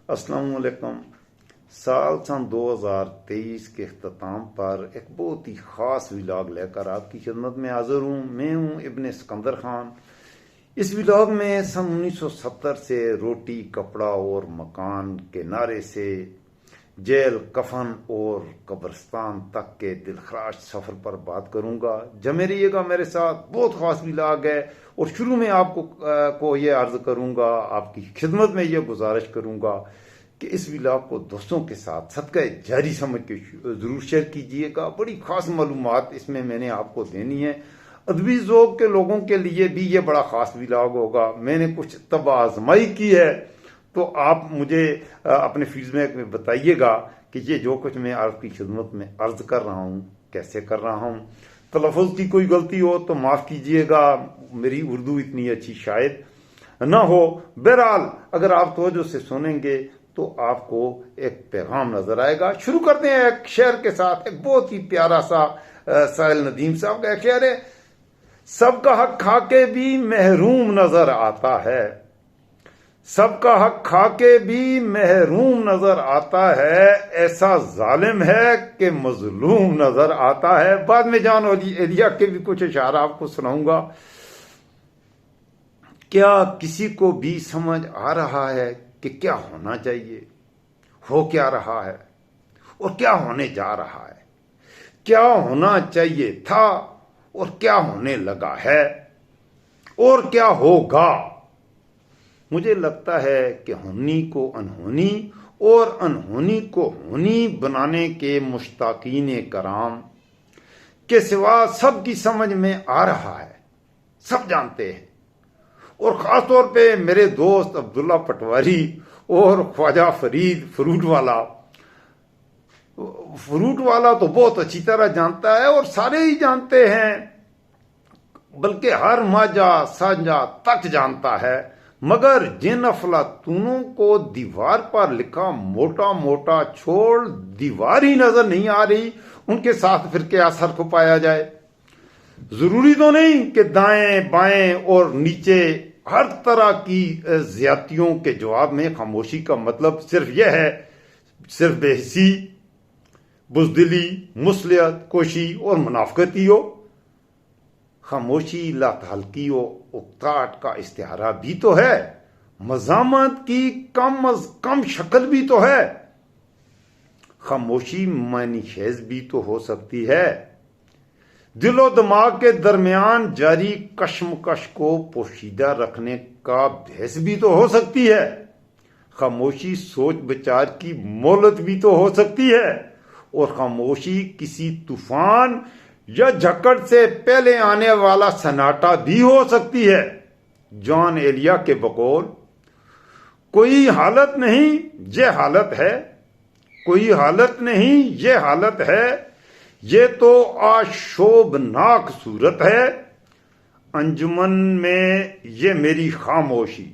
अस्सलाम वालेकुम। साल सन 2023 के अख्ताम पर एक बहुत ही ख़ास व्लॉग लेकर आपकी खिदमत में हाजिर हूँ। मैं हूँ इब्ने सिकंदर खान। इस व्लॉग में सन 1970 से रोटी कपड़ा और मकान के नारे से जेल कफन और कब्रिस्तान तक के दिलखराश सफ़र पर बात करूँगा। जमे रहिएगा मेरे साथ, बहुत ख़ास व्लॉग है। और शुरू में आपको ये अर्ज़ करूँगा, आपकी खिदमत में ये गुजारिश करूँगा कि इस व्लॉग को दोस्तों के साथ सदका जारी समझ के ज़रूर शेयर कीजिएगा। बड़ी ख़ास मालूमात इसमें मैंने आपको देनी है। अदबी ज़ौक़ के लोगों के लिए भी ये बड़ा ख़ास व्लॉग होगा। मैंने कुछ तब आजमाई की है, तो आप मुझे अपने फीडबैक में बताइएगा कि ये जो कुछ मैं आपकी खिदमत में अर्ज़ कर रहा हूँ कैसे कर रहा हूँ। तलफ़्फ़ुज़ की कोई गलती हो तो माफ़ कीजिएगा, मेरी उर्दू इतनी अच्छी शायद ना हो। बहरहाल अगर आप तवज्जो से सुनेंगे तो आपको एक पैगाम नजर आएगा। शुरू करते हैं एक शेर के साथ। एक बहुत ही प्यारा सा साहिल नदीम साहब का एक शेर है। सबका हक खाके भी महरूम नजर आता है, सबका हक खाके भी महरूम नजर आता है, ऐसा जालिम है कि मजलूम नजर आता है। बाद में जान एलिया के भी कुछ इशारा आपको सुनाऊंगा। क्या किसी को भी समझ आ रहा है कि क्या होना चाहिए, हो क्या रहा है और क्या होने जा रहा है? क्या होना चाहिए था और क्या होने लगा है और क्या होगा? मुझे लगता है कि होनी को अनहोनी और अनहोनी को होनी बनाने के मुश्ताकीन कराम के सिवा सबकी समझ में आ रहा है, सब जानते हैं। और ख़ास तौर पे मेरे दोस्त अब्दुल्ला पटवारी और ख्वाजा फरीद फ्रूट वाला तो बहुत अच्छी तरह जानता है और सारे ही जानते हैं, बल्कि हर माजा साझा तक जानता है। मगर जिन अफलातूनों को दीवार पर लिखा मोटा मोटा छोड़ दीवार ही नजर नहीं आ रही, उनके साथ फिर क्या असर को पाया जाए? जरूरी तो नहीं कि दाएं बाएं और नीचे हर तरह की ज्यादतियों के जवाब में खामोशी का मतलब सिर्फ यह है, सिर्फ बेहसी, बुजदिली, मुसलियत, कोशी और मुनाफकती हो। खामोशी लाताल्की और उकताहट का इस्तिहारा भी तो है, मज़ामत की कम अज कम शक्ल भी तो है। खामोशी मानी खेज भी तो हो सकती है। दिलो दिमाग के दरमियान जारी कश्मकश को पोशीदा रखने का बहस भी तो हो सकती है। खामोशी सोच विचार की मोहलत भी तो हो सकती है। और खामोशी किसी तूफान या झक्कड़ से पहले आने वाला सन्नाटा भी हो सकती है। जॉन एलिया के बकौल, कोई हालत नहीं ये हालत है, कोई हालत नहीं ये हालत है, ये तो आशोभनाक सूरत है। अंजुमन में ये मेरी खामोशी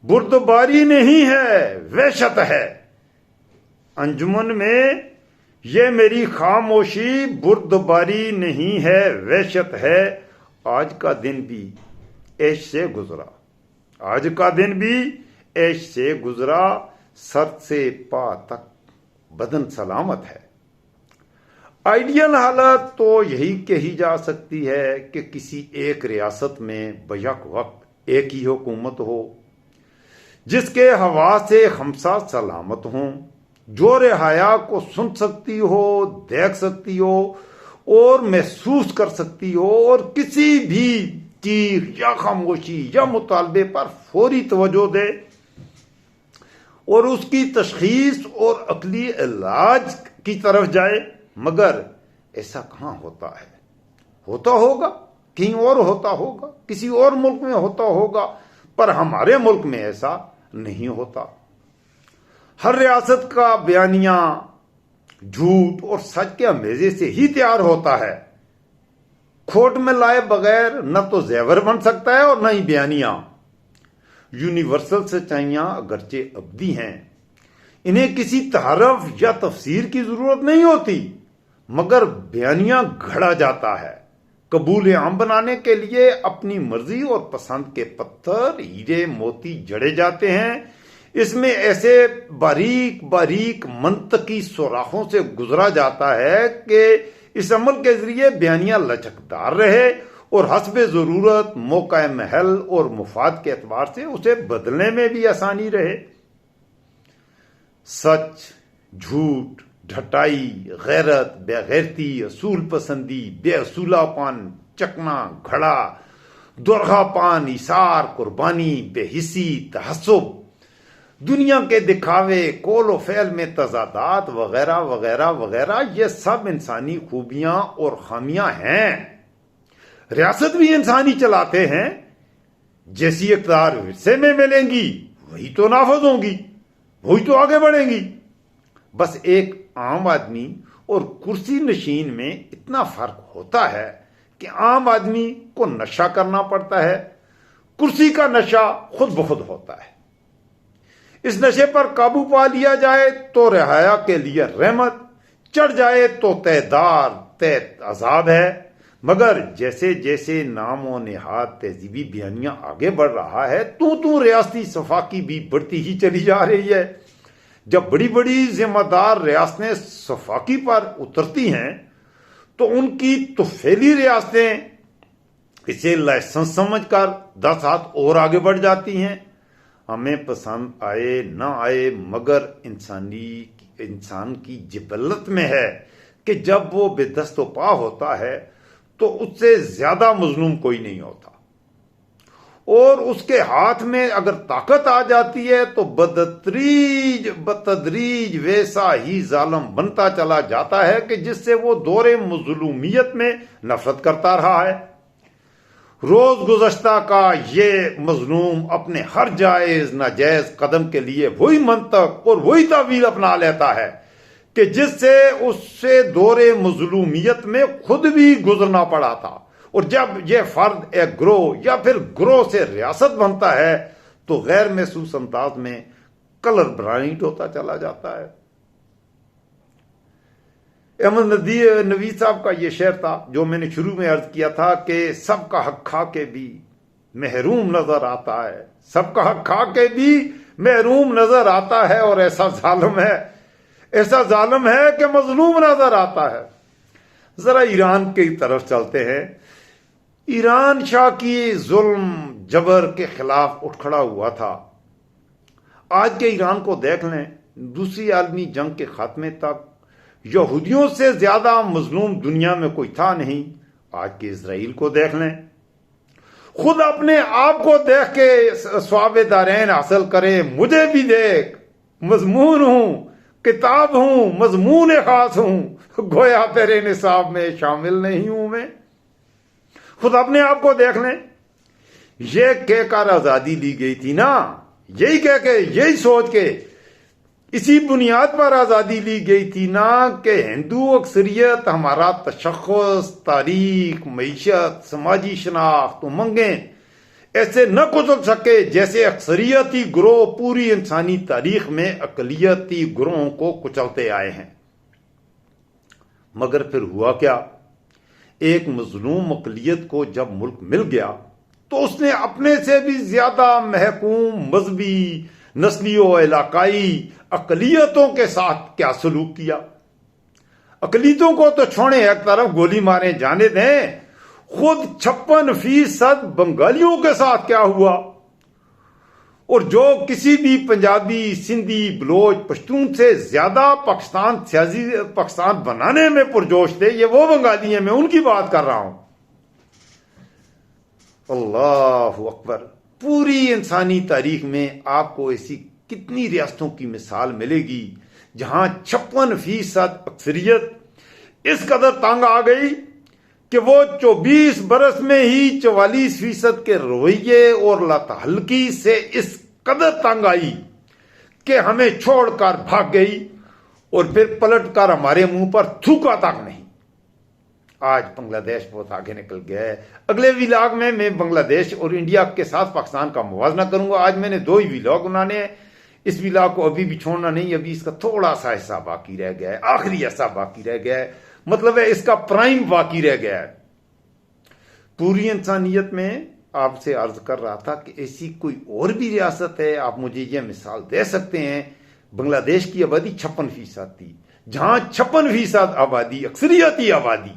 बुर्दबारी नहीं है, वहशत है। अंजुमन में ये मेरी खामोशी बुर्दबारी नहीं है, वहशत है। आज का दिन भी ऐश से गुजरा, आज का दिन भी ऐश से गुजरा, सर से पा तक बदन सलामत है। आइडियल हालत तो यही कही जा सकती है कि किसी एक रियासत में बैक वक्त एक ही हुकूमत हो, जिसके हवा से खमसा सलामत हों, जो रिहाया को सुन सकती हो, देख सकती हो और महसूस कर सकती हो, और किसी भी चीख या खामोशी या मुतालबे पर फौरी तवज्जो दे और उसकी तशखीस और अकली इलाज की तरफ जाए। मगर ऐसा कहाँ होता है? होता होगा कहीं और, होता होगा किसी और मुल्क में, होता होगा, पर हमारे मुल्क में ऐसा नहीं होता। हर रियासत का बयानिया झूठ और सच के अमेजे से ही तैयार होता है। खोट में लाए बगैर न तो जेवर बन सकता है और न ही बयानिया। यूनिवर्सल सच्चाइयां अगरचे अब्दी हैं, इन्हें किसी तारफ या तफसीर की जरूरत नहीं होती, मगर बयानिया घड़ा जाता है। कबूल आम बनाने के लिए अपनी मर्जी और पसंद के पत्थर हीरे मोती जड़े जाते हैं। इसमें ऐसे बारीक बारीक मंतकी सुराखों से गुजरा जाता है कि इस अमल के जरिए बयानिया लचकदार रहे और हस्बे जरूरत मौका महल और मुफाद के एतबार से उसे बदलने में भी आसानी रहे। सच, झूठ, ढटाई, गैरत, बेगैरती, असूल पसंदी, बेअसूलापन, चकना, घड़ा, दुर्गापान, इसार, कुर्बानी, बेहिसी, तहस्सुब, दुनिया के दिखावे, कोलो फैल में तजादात वगैरह वगैरह वगैरह, ये सब इंसानी खूबियां और खामियां हैं। रियासत भी इंसानी चलाते हैं। जैसी इक़्तिदार विरसे में मिलेंगी वही तो नाफज होंगी, वही तो आगे बढ़ेंगी। बस एक आम आदमी और कुर्सी नशीन में इतना फर्क होता है कि आम आदमी को नशा करना पड़ता है, कुर्सी का नशा खुद ब खुद होता है। इस नशे पर काबू पा लिया जाए तो रिहाया के लिए रहमत, चढ़ जाए तो तयदार तय अजाब है। मगर जैसे जैसे नामो निहात तहजीबी बयानियां आगे बढ़ रहा है, तू रियासती सफाकी भी बढ़ती ही चली जा रही है। जब बड़ी बड़ी जिम्मेदार रियासतें सफाकी पर उतरती हैं तो उनकी तुफैली रियासतें इसे लाइसेंस समझकर 10 हाथ और आगे बढ़ जाती हैं। हमें पसंद आए ना आए, मगर इंसान की जिबल्लत में है कि जब वो बेदस्तोपा होता है तो उससे ज्यादा मजलूम कोई नहीं होता, और उसके हाथ में अगर ताकत आ जाती है तो बतदरीज वैसा ही जालिम बनता चला जाता है कि जिससे वो दौरे मजलूमियत में नफरत करता रहा है। रोज गुज़श्ता का ये मजलूम अपने हर जायज नाजायज कदम के लिए वही मंतक और वही तावील अपना लेता है कि जिससे उससे दौरे मजलूमियत में खुद भी गुजरना पड़ा था। और जब यह फर्द एक ग्रोह या फिर ग्रोह से रियासत बनता है तो गैर महसूस अंदाज में कलर ब्राइट होता चला जाता है। अहमद नवीद साहब का यह शेर था जो मैंने शुरू में अर्ज किया था कि सबका हक खा के भी महरूम नजर आता है, सबका हक खा के भी महरूम नजर आता है, और ऐसा जालिम है कि मजलूम नजर आता है। जरा ईरान की तरफ चलते हैं। ईरान शाह की जुल्म जबर के खिलाफ उठ खड़ा हुआ था। आज के ईरान को देख लें, दूसरी आलमी जंग के खात्मे तक यहूदियों से ज्यादा मजलूम दुनिया में कोई था नहीं। आज के इजराइल को देख लें, खुद अपने आप को देख के स्वाब दारैन हासिल करें, मुझे भी देख, मजमून हूं, किताब हूं, मजमून खास हूं, गोया तेरे निसाब में शामिल नहीं हूं मैं। खुद अपने आप को देख लें। ये कहकर आजादी ली गई थी ना, यही कह के, यही सोच के, इसी बुनियाद पर आजादी ली गई थी ना कि हिंदू अक्सरियत हमारा तशख्खुस, तारीख, मईशत, समाजी शनाख्त, उमंगें ऐसे न कुचल सके जैसे अक्सरियती ग्रोह पूरी इंसानी तारीख में अकलियती ग्रोहों को कुचलते आए हैं। मगर फिर हुआ क्या? एक मजलूम अकलियत को जब मुल्क मिल गया तो उसने अपने से भी ज्यादा महकूम मजहबी, नस्ली और इलाकाई अकलियतों के साथ क्या सलूक किया। अकलियतों को तो छोड़े, एक तरफ गोली मारे जाने दें, खुद 56% बंगालियों के साथ क्या हुआ। और जो किसी भी पंजाबी, सिंधी, बलोच, पश्तून से ज्यादा पाकिस्तान बनाने में पुरजोश थे, ये वो बंगाली हैं, मैं उनकी बात कर रहा हूं। अल्लाहु अकबर। पूरी इंसानी तारीख में आपको ऐसी कितनी रियासतों की मिसाल मिलेगी जहां 56% अक्सरियत इस कदर तंग आ गई कि वो 24 बरस में ही 44% के रवैये और लातहल्की से इस कदर तंग आई कि हमें छोड़कर भाग गई और फिर पलटकर हमारे मुंह पर थूका तक नहीं। आज बांग्लादेश बहुत आगे निकल गया है। अगले व्लॉग में मैं बांग्लादेश और इंडिया के साथ पाकिस्तान का मुवाजना करूंगा। आज मैंने 2 ही व्लॉग बनाने हैं। इस व्लॉग को अभी भी छोड़ना नहीं, अभी इसका थोड़ा सा हिस्सा बाकी रह गया है, आखिरी हिस्सा बाकी रह गया है, मतलब है इसका प्राइम बाकी रह गया है। पूरी इंसानियत में आपसे अर्ज कर रहा था कि ऐसी कोई और भी रियासत है, आप मुझे यह मिसाल दे सकते हैं। बांग्लादेश की आबादी 56% थी, जहां 56% आबादी, अक्सरियती आबादी,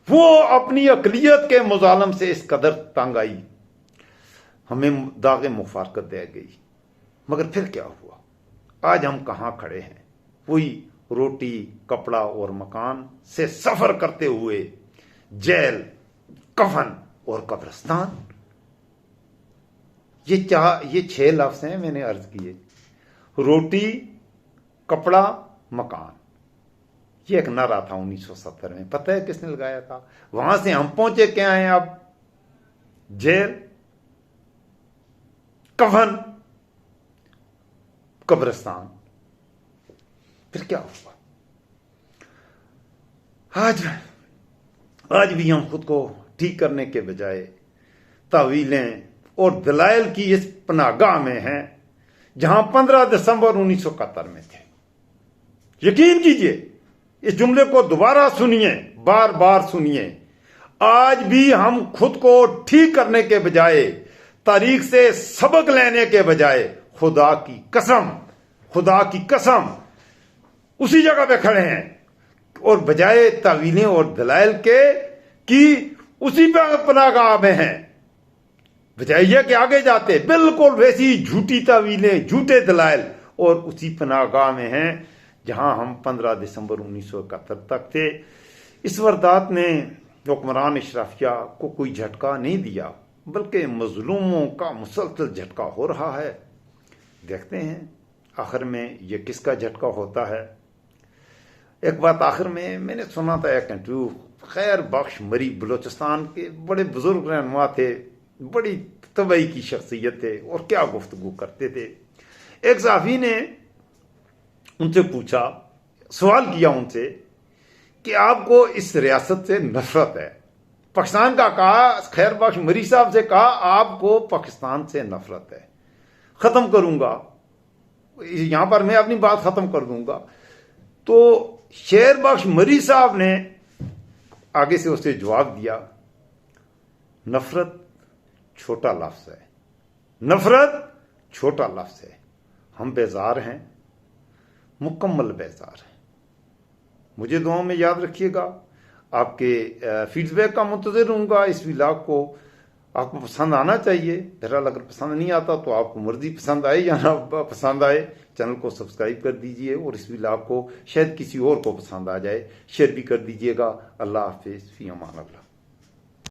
वो अपनी अकलियत के मुजालम से इस कदर तंग आई, हमें दागे मुफारकत दे गई। मगर फिर क्या हुआ? आज हम कहां खड़े हैं? वही रोटी, कपड़ा और मकान से सफर करते हुए जेल, कफन और कब्रिस्तान। ये 6 लफ्ज हैं मैंने अर्ज किए। रोटी, कपड़ा, मकान। ये एक नारा था 1970 में, पता है किसने लगाया था? वहां से हम पहुंचे क्या हैं अब? जेल, कफन, कब्रिस्तान। फिर क्या हुआ? आज भी हम खुद को ठीक करने के बजाय तावीलें और दलाइल की इस पनाहगाह में हैं जहां 15 दिसंबर 1971 में थे। यकीन कीजिए, इस जुमले को दोबारा सुनिए, बार बार सुनिए। आज भी हम खुद को ठीक करने के बजाय, तारीख से सबक लेने के बजाय, खुदा की कसम उसी जगह पे खड़े हैं, और बजाय तावीलें और दलाइल के कि उसी पे पनाहगाह में हैं। बजाय यह कि आगे जाते बिल्कुल वैसी झूठी तावीलें, झूठे दलाइल, और उसी पनाहगाह में हैं जहां हम 15 दिसंबर 1971 तक थे। इस वारदात ने हुक्मरान अशराफिया को कोई झटका नहीं दिया, बल्कि मजलूमों का मुसलसल झटका हो रहा है। देखते हैं आखिर में यह किसका झटका होता है। एक बात आखिर में मैंने सुना था, एक इंटरव्यू, खैर बख्श मरी बलूचिस्तान के बड़े बुजुर्ग रहनुमा थे, बड़ी तबई की शख्सियत थे, और क्या गुफ्तगू करते थे। एक सहाफी ने उनसे पूछा, सवाल किया उनसे कि आपको इस रियासत से नफरत है। पाकिस्तान का कहा, खैर बख्श मरी साहब से कहा, आपको पाकिस्तान से नफरत है। खत्म करूंगा, यहां पर मैं अपनी बात खत्म कर दूंगा। तो शेर बख्श मरी साहब ने आगे से उसे जवाब दिया, नफरत छोटा लफ्ज है, नफरत छोटा लफ्ज है। हम बेजार हैं, मुकम्मल बेजार हैं। मुझे दुआओं में याद रखिएगा। आपके फीडबैक का मुंतज़िर रहूंगा। इस व्लॉग को आपको पसंद आना चाहिए। बहरहाल अगर पसंद नहीं आता तो आपको मर्जी, पसंद आए या ना पसंद आए, चैनल को सब्सक्राइब कर दीजिए, और इस व्लॉग को शायद किसी और को पसंद आ जाए, शेयर भी कर दीजिएगा। अल्लाह हाफिज़, फ़ी अमान अल्लाह।